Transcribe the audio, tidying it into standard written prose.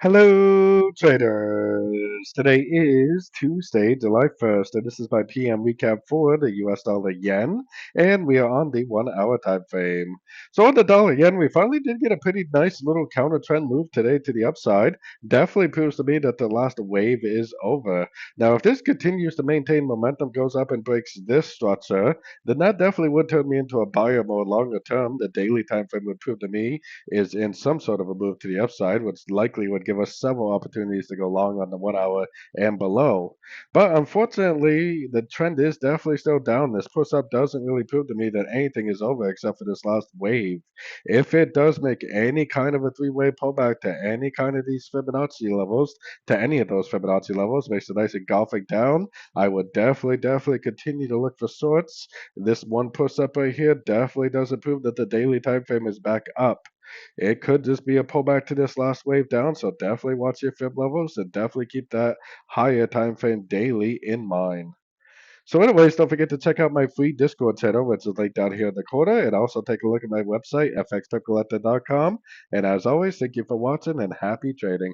Hello, traders. Today is Tuesday, July 1st, and this is my PM recap for the US dollar yen, and we are on the 1 hour time frame. So, on the dollar yen, we finally did get a pretty nice little counter trend move today to the upside. Definitely proves to me that the last wave is over. Now, if this continues to maintain momentum, goes up and breaks this structure, then that definitely would turn me into a buyer more longer term. The daily time frame would prove to me is in some sort of a move to the upside, which likely would give us several opportunities to go long on the 1 hour and below. But unfortunately, the trend is definitely still down. This push up doesn't really prove to me that anything is over except for this last wave. If it does make any kind of a three-way pullback to any kind of these Fibonacci levels, to any of those Fibonacci levels, makes a nice engulfing down, I would definitely continue to look for shorts. This one push up right here definitely doesn't prove that the daily time frame is back up. It could just be a pullback to this last wave down, so definitely watch your fib levels and definitely keep that higher time frame daily in mind. So anyways, don't forget to check out my free Discord channel, which is linked down here in the corner, and also take a look at my website, fxpipcollector.com. And as always, thank you for watching and happy trading.